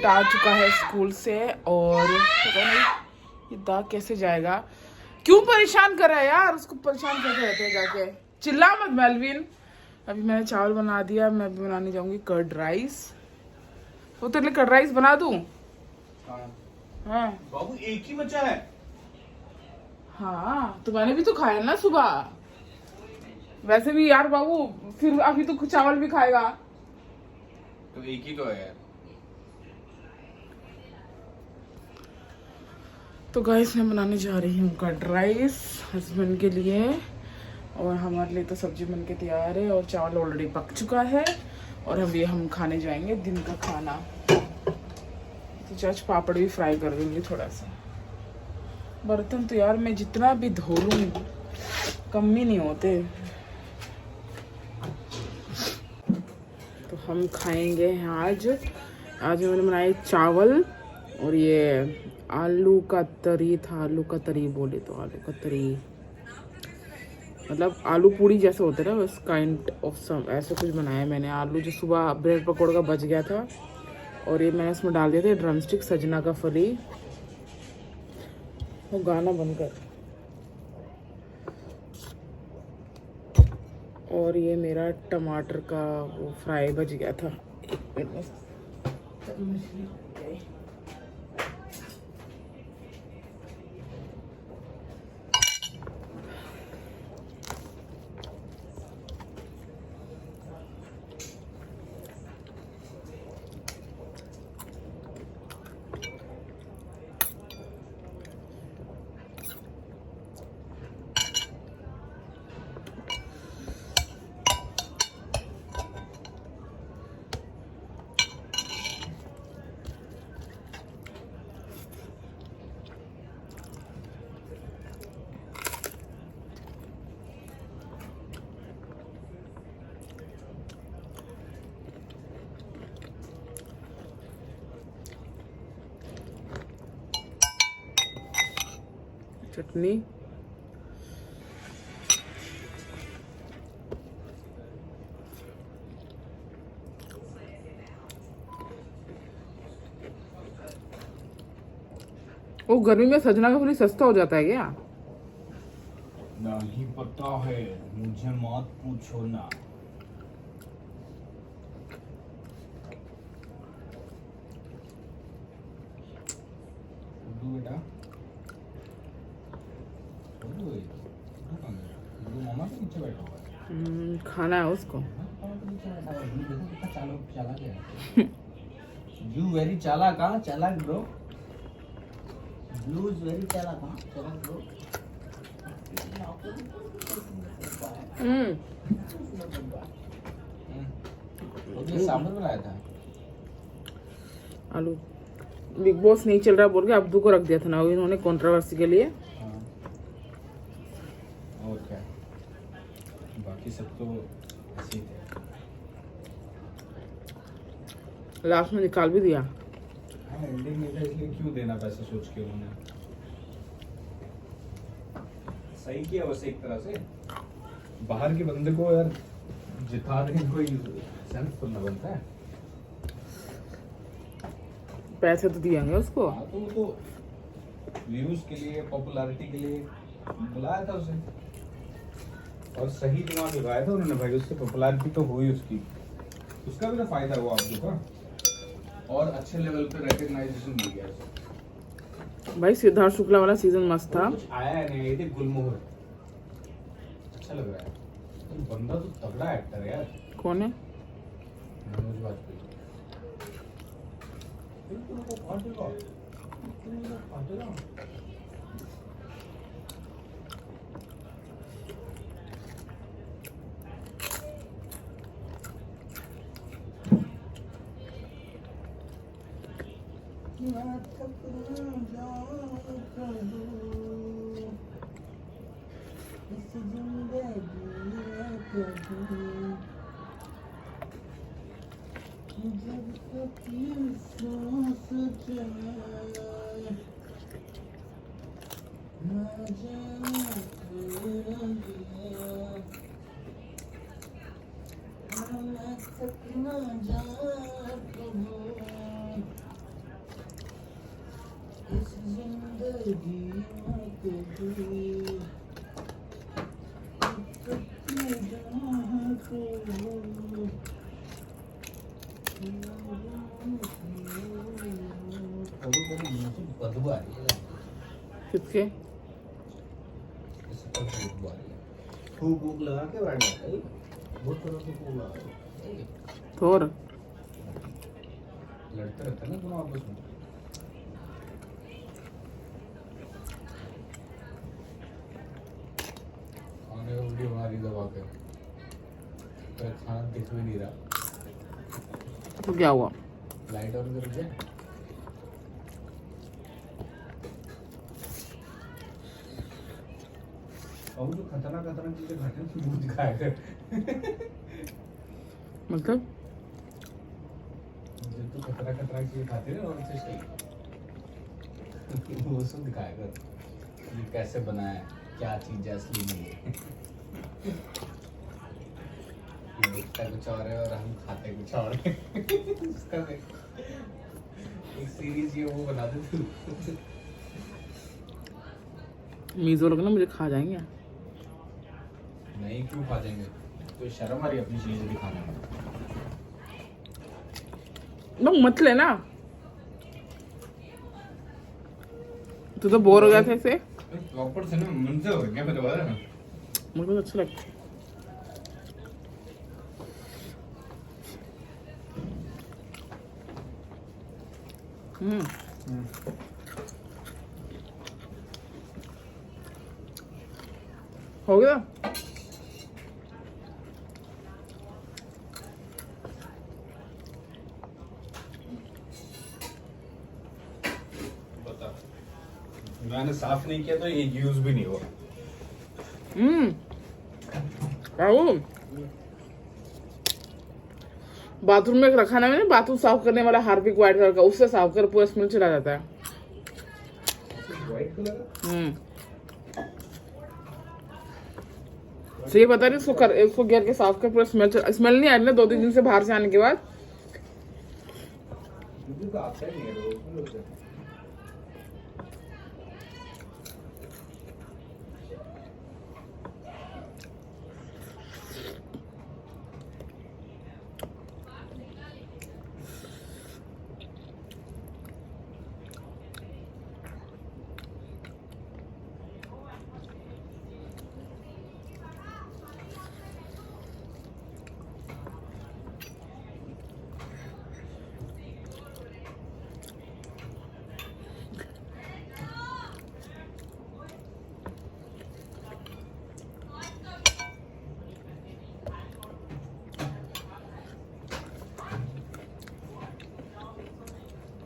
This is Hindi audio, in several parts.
आ चुका है स्कूल से और पता नहीं ये दाग कैसे जाएगा। क्यों परेशान कर रहा है यार, उसको परेशान करते रहते हैं जाके। चिल्ला मत मेलविन। अभी मैंने चावल बना दिया, मैं भी बनाने जाऊंगी कर्ड राइस। तो तेरे लिए कर्ड राइस बना दूं? हाँ बाबू एक ही बचा है। हाँ तो मैंने भी तो खाया ना सुबह। वैसे भी यार बाबू फिर अभी तो चावल भी खाएगा। तो एक ही तो है यार। तो गाइस मैं बनाने जा रही हूँ कर्ड राइस हस्बैंड के लिए, और हमारे लिए तो सब्जी बन के तैयार है और चावल ऑलरेडी पक चुका है। और अभी हम खाने जाएंगे दिन का खाना। तो जस्ट पापड़ भी फ्राई कर दूंगी थोड़ा सा। बर्तन तो यार मैं जितना भी धो लूँ कम ही नहीं होते। तो हम खाएंगे आज मैंने बनाए चावल और ये आलू का तरी था। आलू का तरी बोले तो आलू का तरी मतलब आलू पूड़ी जैसे होते ना, बस काइंड ऑफ सम ऐसा कुछ बनाया मैंने। आलू जो सुबह ब्रेड पकौड़े का बच गया था और ये मैंने इसमें डाल दिए थे ड्रमस्टिक, सजना का फली। वो गाना बनकर। और ये मेरा टमाटर का वो फ्राई बच गया था। एक मिनट में चटनी। वो गर्मी में सजना का फली सस्ता हो जाता है क्या? नहीं पता है, मुझे मत पूछो ना। बेटा मामा के नीचे बैठा हुआ है। खाना है उसको। यू वेरी चालाक, हाँ चालाक ब्रो। ब्लू इज वेरी चालाक, हाँ चालाक ब्रो। ये सांभर बनाया था। आलू बिग बॉस नहीं चल रहा बोल के अब्दू को रख दिया था ना इन्होंने कंट्रोवर्सी के लिए। और क्या, बाकी सब तो ऐसे ही थे। लास्ट में निकाल भी दिया। हाँ एंडिंग में था, इसलिए क्यों देना पैसा सोच के उन्होंने। सही किया वैसे एक तरह से। बाहर के बंदे को यार जिता दें, कोई सेंस तो ना बनता है। पैसे तो दिएंगे उसको। हाँ तो वो तो व्यूज के लिए, पॉपुलैरिटी के लिए बुलाया था उसे, और सही दिमाग लगाया था उन्होंने भाई। उससे पॉपुलैरिटी तो हुई उसकी, उसका भी तो फायदा हुआ आप लोग का, और अच्छे लेवल पे रिकॉग्नाइजेशन मिल गया उसे। भाई सिद्धार्थ शुक्ला वाला सीजन मस्त था। कुछ आया है नहीं, ये गुलमोहर अच्छा लग रहा है। तो बंदा तो तगड़ा एक्टर है यार। कौन है? मनोज वाजपेयी। इस जिंदगी में कभी बदबू आ रही है। किसके? इससे कल बदबू आ रही है। फूक वूक लगा के बैठ जाता है। बहुत तरह से फूक लगा है। थोर लड़ते रहते हैं ना दोनों आपस में। खाने का वीडियो बना रही दबा के। पर खाना दिख भी नहीं रहा। तो क्या हुआ? लाइट ऑन कर दे। और जो खतरनाक खतरनाक चीजें खाते हैं मुंह दिखाया कर। मतलब जो तू खतरनाक खतरनाक चीजें खाते हैं और से सही वो सब दिखाया कर। ये कैसे बना है, क्या चीज है असली में ये दिखता कुछ और है और हम खाते कुछ और है। इसका एक सीरीज ये वो बना दे तू। मीजो लोग ना मुझे खा जाएंगे। नहीं क्यों खा जाएंगे? तो शर्म आ रही है अपनी चीज दिखाने में। लोग मत लेना, तू तो बोर हो गया था इससे। प्रॉपर से ना मन से हो गया मेरे बारे में। मुझे तो अच्छा लगता है। हो गया। बता, मैंने साफ नहीं किया तो ये यूज भी नहीं हुआ। राहुल, बाथरूम में रखा ना मैंने, बाथरूम साफ करने वाला हार्पिक व्हाइट कलर का, उससे साफ कर पूरा स्मेल चला जाता है। व्हाइट कलर का? सही बता रही, इसको गिर के साफ कर, पूरा स्मेल नहीं आ रही ना 2-3 दिन से बाहर से आने के बाद। मुझे तो आता ही नहीं है रोज में।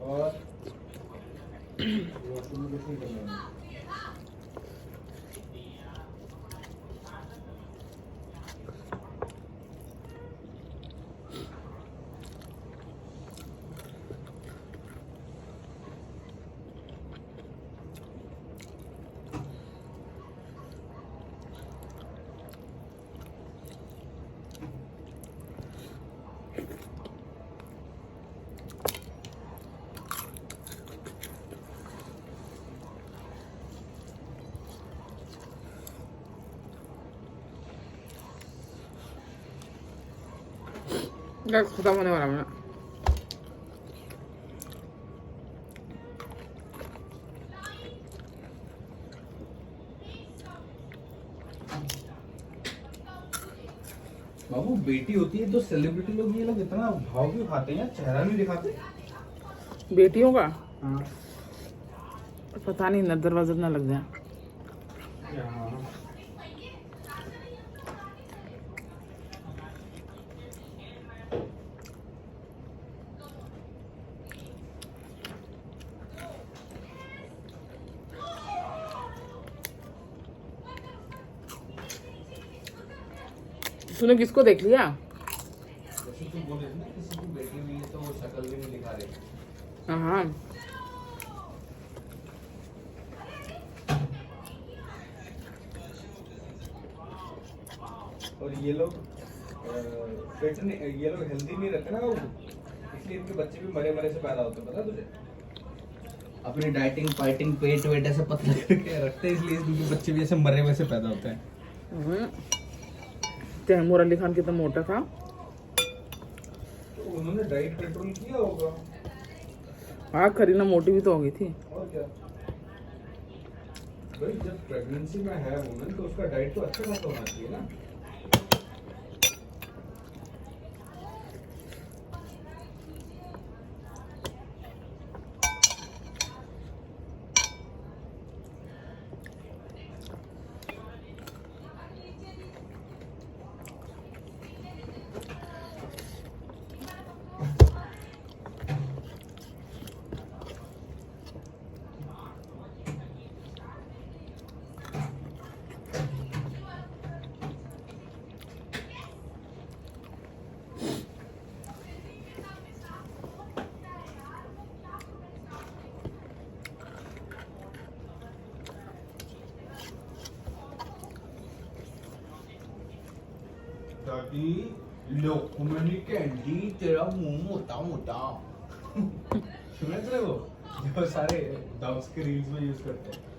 और गैस खत्म होने वाला मेरा। बाबू बेटी होती है तो सेलिब्रिटी लोग ये लोग इतना भाव क्यों खाते हैं, चेहरा नहीं दिखाते। बेटियों का हाँ पता नहीं, नजर वजर ना लग जाए। तूने किसको देख लिया? जैसे तू बोल रही थी ना किसी की बेटी हुई है तो वो शक्ल भी नहीं दिखा रहे। हाँ, और ये लोग फिट नहीं, ये लोग हेल्दी नहीं रहते ना बाबू, इसलिए इनके बच्चे भी मरे मरे से पैदा होते हैं, पता तुझे? अपनी डाइटिंग फाइटिंग पेट वेट ऐसे पतला करके रखते हैं, इसलिए क्योंकि बच्चे भी ऐसे मरे वैसे पैदा होते हैं। तैमूर अली खान कितना मोटा था। तो उन्होंने डाइट कंट्रोल किया होगा। हाँ, करीना मोटी भी तो हो गई थी। और क्या भाई, जब प्रेगनेंसी में है वुमेन तो उसका डाइट तो अच्छा खासा होना चाहिए ना। दादी लोकमनी कैंडी, तेरा मुंह मोटा मोटा। सुना तेरे वो जो सारे डॉग्स के रील्स में यूज करते हैं।